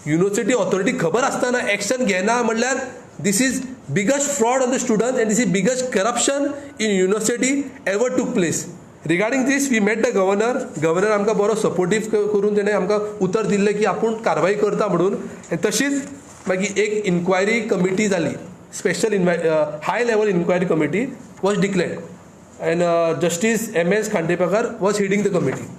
University authority खबर आसतना action घेना म्हणल्यार this is biggest fraud on the students and this is biggest corruption in university ever took place. Regarding this we met the governor आमकां बरो supportive करून तेणें आमकां उतर दिल्लें की आपूण कारवाई करता म्हणून. आनी तशीच मागीर एक इन्क्वायरी कमिटी जाली, special high level inquiry committee was declared and justice MS Khandeparkar was heading the committee.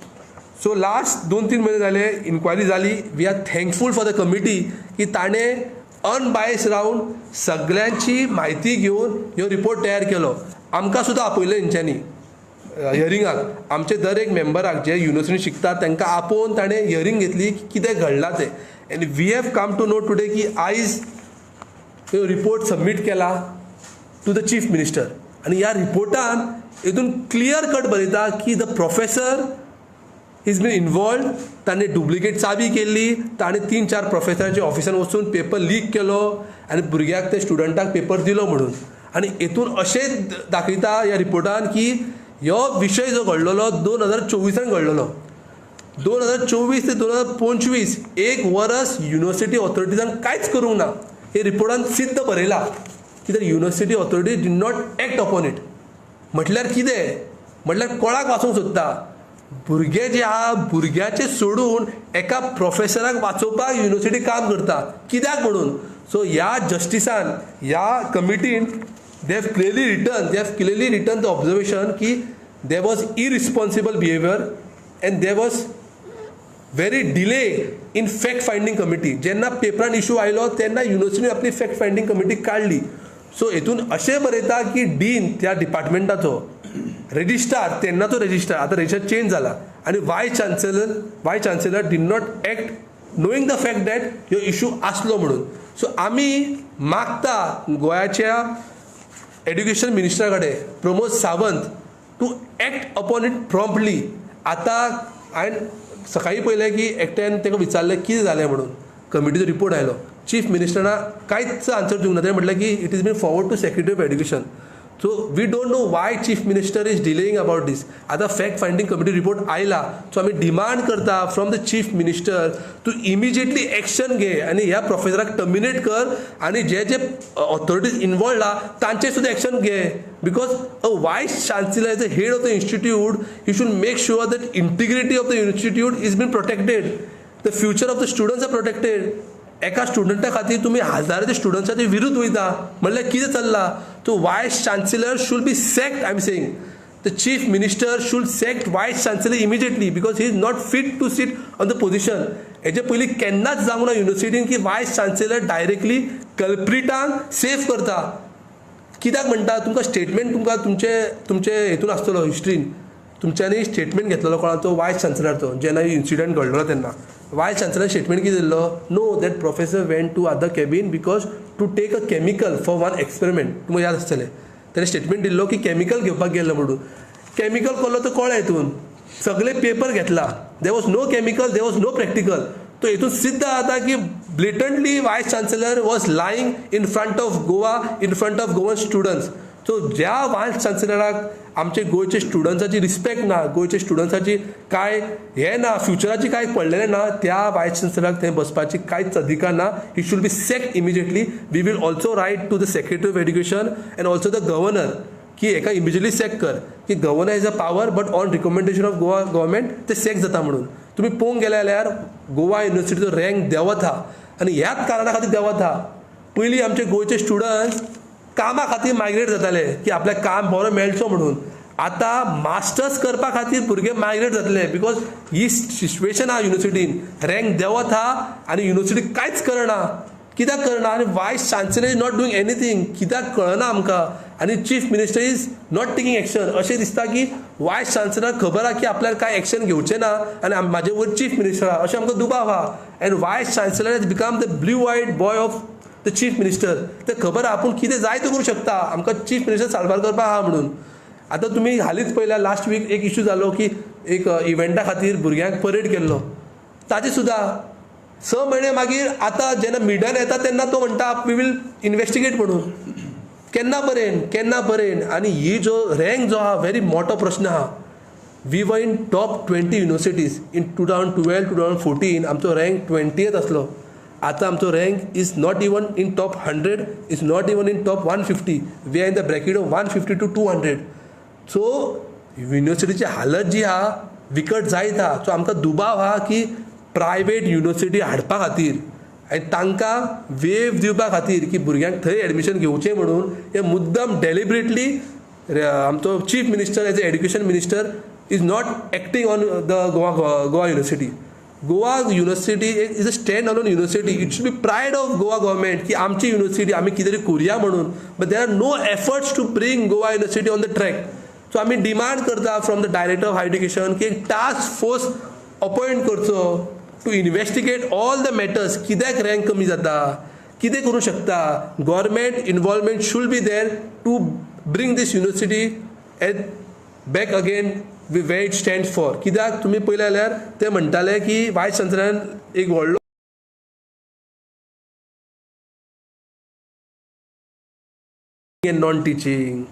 So last 2-3 महिने जाले इन्क्वायरी जाली. We are thankful for the committee की ताणें अनबायस रावन सगळ्यांची म्हायती घेवन ह्यो रिपोर्ट तयार केलो. आमकां सुद्दां आपयलें हेंच्यांनी हियरिंगाक, आमचे दर एक मेंबराक जे युनिव्हर्सिटीन शिकतात तांकां आपोवन ताणें हियरिंग घेतली की कितें घडलां तें. And we have come to know today की आयज ह्यो रिपोर्ट सबमीट केला टू द चीफ मिनिस्टर. आनी ह्या रिपोर्टान हितून क्लियर कट बरयता की the professor is been involved. ताणें डुप्लिकेट चाबी केल्ली, ताणें 3-4 प्रोफेसरांच्या ऑफिसान वचून पेपर लीक केलो आनी भुरग्याक ते स्टुडंटाक पेपर दिलो म्हणून. आनी हितून अशें दाखयता ह्या रिपोर्टान की ह्यो विशय जो घडलेलो 2024 घडलेलो. 2024 ते 2025 1 वर्स युनिव्हर्सिटी ऑथॉरिटीजान कांयच करूंक ना. हे रिपोर्टान सिद्ध बरयला की the university authority deed not act upon it. म्हटल्यार कितें, म्हटल्यार कोणाक वाचूंक सोदता. भुरगे जे आहा भुरग्याचे सोडून एका प्रोफेसराक वाचोवपाक युनिव्हर्सिटी काम करता. कित्याक म्हणून. सो ह्या जस्टिसान ह्या कमिटीन they have clearly written the observation की there was irresponsible behaviour and there was very delay in fact finding committee. जेन्ना पेपरान इशू आयलो तेन्ना युनिव्हर्सिटीन आपली फॅक्ट फायंडींग कमिटी काडली. सो हितून अशें बरयता की डीन त्या डिपार्टमेंटाचो, रजिस्ट्रार तेन्नाचो रजिस्ट्रार, आतां रजिस्ट्रार चेंज जाला, आनी vice chancellor did not act knowing the fact that ह्यो इशू आसलो म्हणून. सो आमी मागता गोंयाच्या एड्युकेशन मिनिस्टरा कडेन Pramod Sawant to act upon it promptly. आतां हांवें सकाळीं पळयलें की एकट्यान ताका विचारलें कितें जालें म्हणून. कमिटीचो रिपोर्ट आयलो, चीफ मिनिस्टरान कांयच आन्सर दिवंक ना. तेणें म्हटलें की it is been forward to secretary of education. So we don't know why chief minister is delaying about this. आतां फॅक्ट फायंडींग कमिटी रिपोर्ट आयला. सो आमी डिमांड करता फ्रॉम द चीफ मिनिस्टर तूं इमिजिएटली एक्शन घे आनी ह्या प्रोफेसराक टर्मिनेट कर आनी जे जे ऑथॉरिटीज इन्वॉल्ड आहा तांचेर सुद्दां एक्शन घे. Because a vice chancellor as a head of the institute he should make sure that integrity of the institute is been protected. The future of the students are protected. एका स्टुडंटा खातीर तुमी हजारांच्या स्टुडंट्साच्या विरुद्ध वयता म्हणल्यार कितें चल्लां. तो vice chancellor should be sacked. I am saying the chief minister should sacked vice chancellor immediately because he is not fit to seat on the position. हेजे पयलीं केन्नाच जावंक ना युनिव्हर्सिटीन की वायस चान्सेलर डायरेक्टली कल्प्रिटांक सेफ करता. कित्याक म्हणटा तुमकां स्टेटमेंट तुमचे हेतून आसतलो हिस्ट्रीन तुमच्यांनी स्टेटमेंट घेतलेलो कोणाचो वायस चान्सेलराचो जेन्ना इन्सिडंट घडलो तेन्ना. वायस चान्सेलर स्टेटमेंट कितें दिल्लो, know that professor went to other cabin because to take a chemical for one experiment. तुमकां याद आसतलें तेणें स्टेटमेंट दिल्लो की केमिकल घेवपाक गेल्लो म्हणून. केमिकल कसलो तो कळ्ळें हितून सगळे पेपर घेतला. There was no chemical, there was no practical. तो हितून सिद्ध जाता की blatantly vice chancellor was lying in front of Goa, in front of Goan students. So ज्या वायस चान्सेलराक आमचे गोंयचे स्टुडंट्साची रिस्पेक्ट ना, गोंयचे स्टुडंट्साची कांय हें ना, फ्युचराची कांय पडलेलें ना, त्या वायस चान्सेलराक थंय बसपाची कांयच अधिकार ना. He should be sacked immediately. We will also write to the secretary of education and also the governor की हेका इमिजिएटली सॅक कर. की governor is a power but on recommendation of Goa government ते सॅक जाता म्हणून. तुमी पळोवंक गेले जाल्यार गोवा युनिव्हर्सिटीचो रँक देंवत आहा आनी ह्याच कारणां खातीर देंवत आहा. पयलीं आमचे गोंयचे स्टुडंट्स कामा खातीर मायग्रेट जाताले की आपल्याक काम बरो मेळचो म्हणून. आतां मास्टर्स करपा खातीर भुरगे मायग्रेट जातले बिकॉज ही सिच्युएशन आहा युनिव्हर्सिटीन. रँक देंवत आहा आनी युनिव्हर्सिटी कांयच करना. कित्याक करना आनी vice chancellor is not doing anything. कित्याक कळना आमकां आनी chief minister is not taking action. अशें दिसता की वायस चान्सेलराक खबर आहा की आपल्याला कांय एक्शन घेवचें ना आनी म्हाजे वयर चीफ मिनिस्टर आहा अशें आमकां दुबाव आहा. And vice chancellor has become the blue eyed boy of the chief minister. ते खबर आहा आपूण कितें जाय तें करूं शकता, आमकां चीफ मिनिस्टर सारभार करपा आहा म्हणून. आतां तुमी हालींच पळयल्या लास्ट वीक एक इशू जालो की एक इव्हेंटा खातीर भुरग्यांक परेड केल्लो. ताजे सुद्दां 6 म्हयने मागीर आतां जेन्ना मिडियान येता तेन्ना तो म्हणटा वी वील इन्वेस्टिगेट म्हणून. केन्ना परेन आनी ही जो रँक जो आहा व्हेरी मोठो प्रश्न आहा. We were in top 20 universities in 2012-2014 आमचो रँक 20th आसलो आता आमचो rank is not even in top 100, is not even in top 150. We are in the bracket of 150 to 200. So युनिवर्सिटीची हालत जी आहा विकट जायत आहा. सो आमकां दुबाव आहा की प्रायवेट युनिवर्सिटी हाडपा खातीर आनी तांकां वेव दिवपा खातीर की भुरग्यांक थंय एडमिशन घेवचें म्हणून हे मुद्दम डेलिब्रेटली आमचो chief minister as a education minister is not acting on the Goa university. Goa university is a stand on university. It should be pride of Goa government की आमची युनिवर्सिटी आमी कितें तरी करुया म्हणून. But there are no efforts to bring Goa university on the track. So आमी demand करता from the director of higher education की एक टास्क फोर्स अपॉयंट करचो to investigate all the matters. कित्याक रँक कमी जाता, कितें करूं शकता. Government involvement should be there to bring this university at back again where it stands for. कित्याक तुमी पळयलें जाल्यार ते म्हणटाले की वायस चान्सलरान एक व्हडलो नॉन टीचिंग,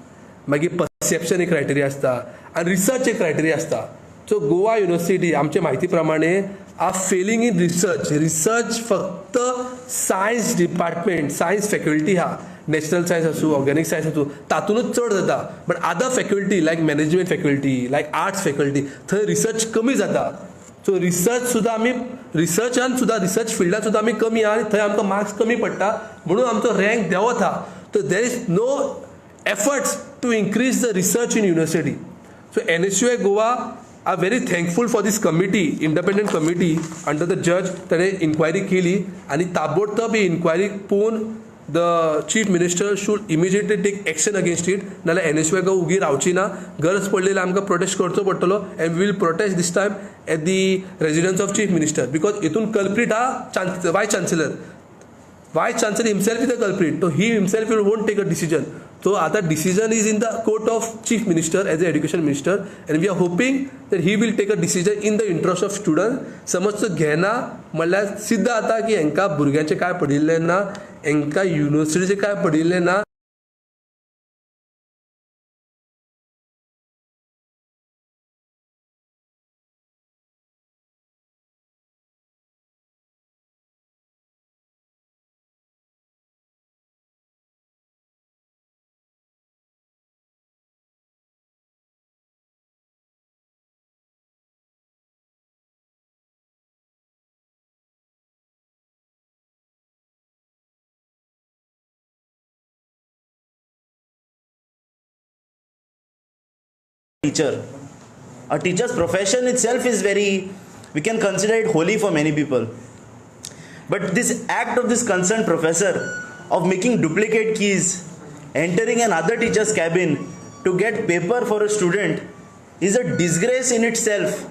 मागीर परसेप्शन एक क्रायटेरिया आसता आनी रिसर्च एक क्रायटेरिया आसता. सो गोवा युनिवर्सिटी आमचे म्हायती प्रमाणे are failing in research. Research फक्त सायन्स डिपार्टमेंट, सायन्स फॅकल्टी आहा, नॅचरल सायन्स आसूं, ऑर्गॅनिक सायन्स आसूं, तातूंतच चड जाता. But other faculty like management faculty, like arts faculty, थंय रिसर्च कमी जाता. सो रिसर्च सुद्दां आमी रिसर्चान सुद्दां रिसर्च फिल्डान सुद्दां आमी कमी आहा आनी थंय आमकां मार्क्स कमी पडटा म्हणून आमचो रँक देंवत आहा. So there is no efforts to increase the research in university. So NSUI Goa are very thankful for this committee, independent committee under the जज. ताणें इन्क्वायरी केली आनी ताबडतोब ही इन्क्वायरी पोवन the chief minister should immediately take action against it. नाल्यार NSUI Goa उगी रावची ना. गरज पडली जाल्यार आमकां प्रोटेस्ट करचो पडटलो and we will protest this time at the residence of chief minister. Because हितून कल्प्रीट आहा vice chancellor. Vice chancellor himself is the culprit. तो he himself won't take a decision. So आता decision is in the court of chief minister as a education minister and we are hoping that he will take a decision in the interest of student. समज तो घेना म्हणल्यार सिद्ध आता की हांकां भुरग्यांचें काय पडिल्लें ना, हांकां युनिवर्सिटीचें काय पडिल्लें ना. Teacher. A teacher's profession itself is very, we can consider it holy for many people. But this act of this concerned professor of making duplicate keys, entering another teacher's cabin to get paper for a student is a disgrace in itself.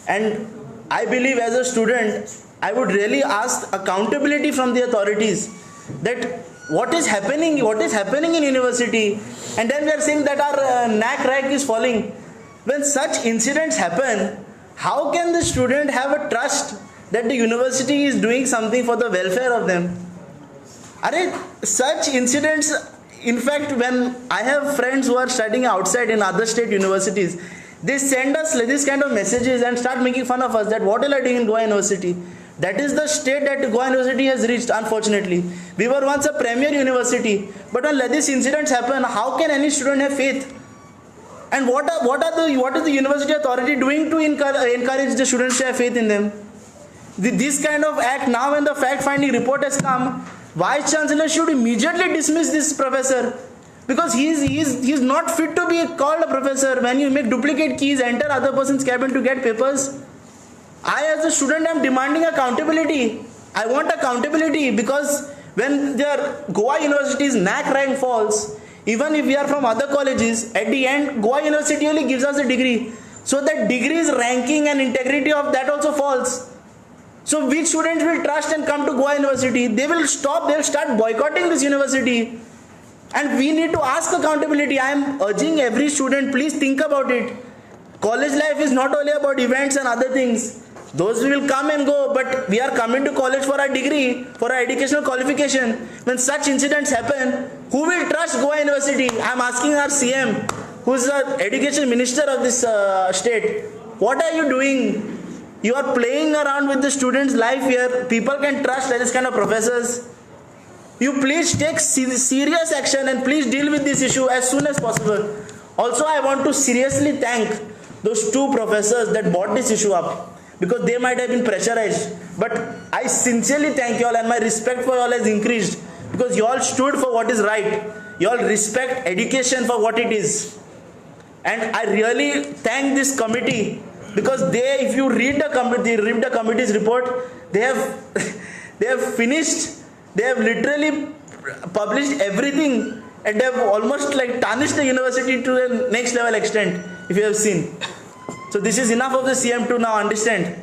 And I believe as a student, I would really ask accountability from the authorities that what is happening in university, and then we are saying that our NAC rank is falling. When such incidents happen, how can the student have a trust that the university is doing something for the welfare of them? Such incidents, in fact, when I have friends who are studying outside in other state universities, they send us this kind of messages and start making fun of us that what will I do in Goa University? That is the state that Goa University has reached, unfortunately. We were once a premier university, but when these incidents happen, how can any student have faith? And what is the university authority doing to encourage the students to have faith in them? This kind of act, now when the fact-finding report has come, Vice Chancellor should immediately dismiss this professor, because he is not fit to be called a professor. When you make duplicate keys, enter other person's cabin to get papers. I as a student am demanding accountability. I want accountability, because when their Goa University's NAC rank falls, even if we are from other colleges, at the end Goa University only gives us a degree. So that degree's ranking and integrity of that also falls. So which students will trust and come to Goa University? They will start boycotting this university. And we need to ask accountability. I am urging every student, please think about it. College life is not only about events and other things. Those will come and go, but we are coming to college for our degree, for our educational qualification. When such incidents happen, who will trust Goa University? I am asking our CM, who is the education minister of this state, what are you doing? You are playing around with the students' life here. People can trust this kind of professors. You please take serious action and please deal with this issue as soon as possible. Also, I want to seriously thank those two professors that brought this issue up, because they might have been pressurized. But I sincerely thank you all, and my respect for you all has increased, because you all stood for what is right. You all respect education for what it is. And I really thank this committee, because they, if you read the committee's report, they have finished, they have literally published everything, and they have almost like tarnished the university to the next level extent, if you have seen. So this is enough of the CM to now understand.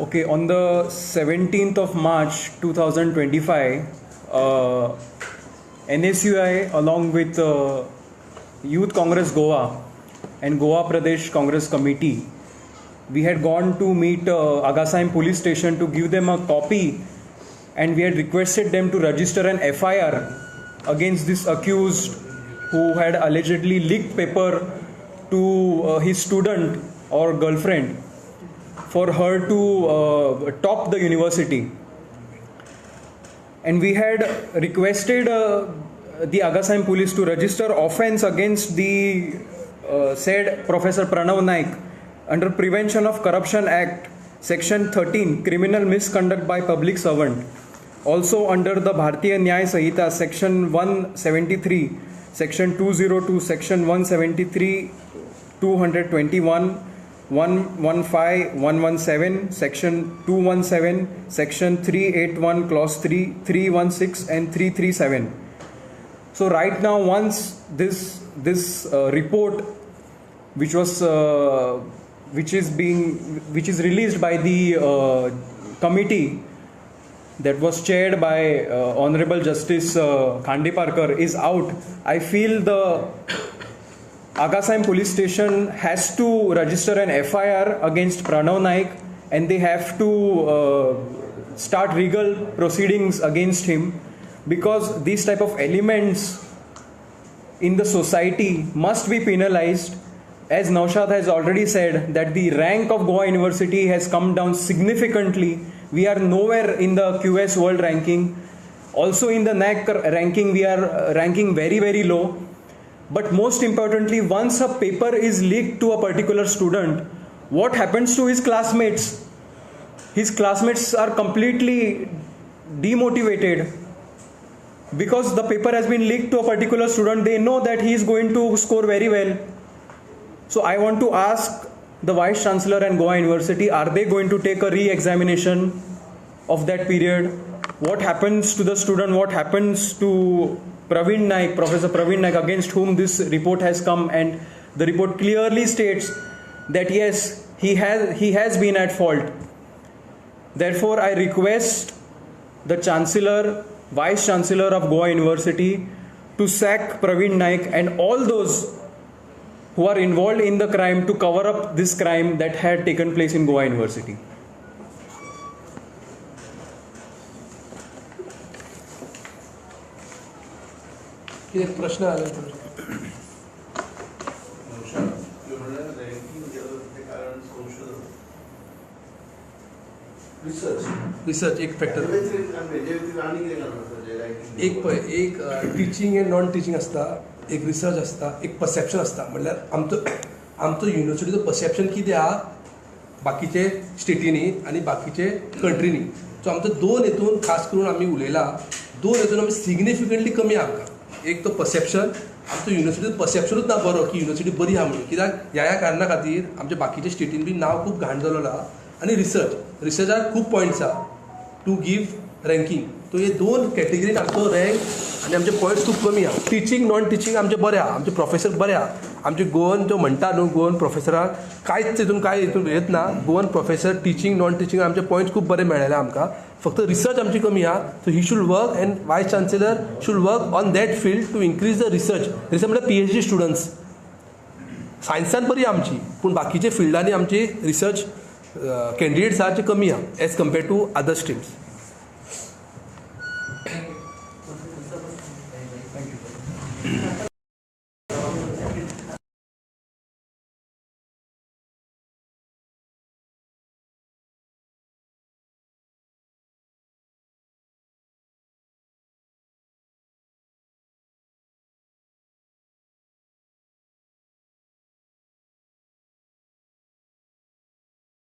Okay, on the 17th of March 2025, NSUI along with Youth Congress Goa and Goa Pradesh Congress Committee, we had gone to meet Agasaim police station to give them a copy, and we had requested them to register an FIR against this accused who had allegedly leaked paper to his student or girlfriend for her to top the university. And we had requested the Agasaim police to register offense against the said Professor Pranav Naik under Prevention of Corruption Act, Section 13, Criminal Misconduct by Public Servant. Also under the Bharatiya Nyaya Sahita, Section 173, Section 202, Section 173, 221, 115, 117, Section 217, Section 381, Clause 3, 316 and 337. So right now, once this report, which is released by the committee that was chaired by Honorable Justice Khandeparkar is out, I feel the Agasaim police station has to register an FIR against Pranav Naik, and they have to start legal proceedings against him, because these type of elements in the society must be penalized. As Naushad has already said, that the rank of Goa University has come down significantly. We are nowhere in the QS world ranking. Also in the NAC ranking, we are ranking very, very low. But most importantly, once a paper is leaked to a particular student, what happens to his classmates? His classmates are completely demotivated, because the paper has been leaked to a particular student. They know that he is going to score very well. So I want to ask the Vice Chancellor and Goa University, are they going to take a re-examination of that period? What happens to the student? What happens to Praveen Naik, Professor Praveen Naik, against whom this report has come? And the report clearly states that yes, he has been at fault. Therefore, I request the Chancellor, Vice Chancellor of Goa University to sack Praveen Naik and all those who are involved in the crime to cover up this crime that had taken place in Goa University. एक प्रश्न आला research एक factor एक teaching and non teaching आसता, एक research आसता, एक perception आसता. म्हणल्यार आमचो युनिवर्सिटीचो परसेप्शन कितें आहा बाकीचे स्टेटींनी आनी बाकीचे कंट्रीनी. सो आमचो दोन हेतून खास करून आमी उलयला, दोन हेतून आमी सिग्निफिकंटली कमी आहा आमकां. एक तो परसेप्शन, आमचो युनिवर्सिटीचो परसेप्शनूच ना बरो की युनिवर्सिटी बरी आहा म्हणून. कित्याक ह्या कारणां खातीर आमच्या बाकीच्या स्टेटीन बी नांव खूब घाण जाल्लो आहा. आनी रिसर्चाक खूब पॉयंट्स आहा टू गीव रँकींग. तो हे दोन कॅटेगरीन आमचो रँक आनी आमचे पॉयंट्स खूब कमी आहा. टिचींग नॉन टिचींग आमचे बरे आहा, आमचे प्रोफेसर बरे आहा. आमचे गोवन जो म्हणटा न्हू, गोवन प्रोफेसराक कांयच हितून येत ना. Goan professor teaching non teaching आमचे पॉयंट्स खूब बरे मेळ्ळेले आमकां. फक्त रिसर्च आमची कमी आहा. So he should work and vice chancellor should work on that field to increase the research म्हणजे PhD स्टुडंट्स. सायन्सान बरी आमची, पूण बाकीचे फिल्डांनी आमची रिसर्च कॅन्डिडेट्स आहा जे कमी आहा as compared to other streams.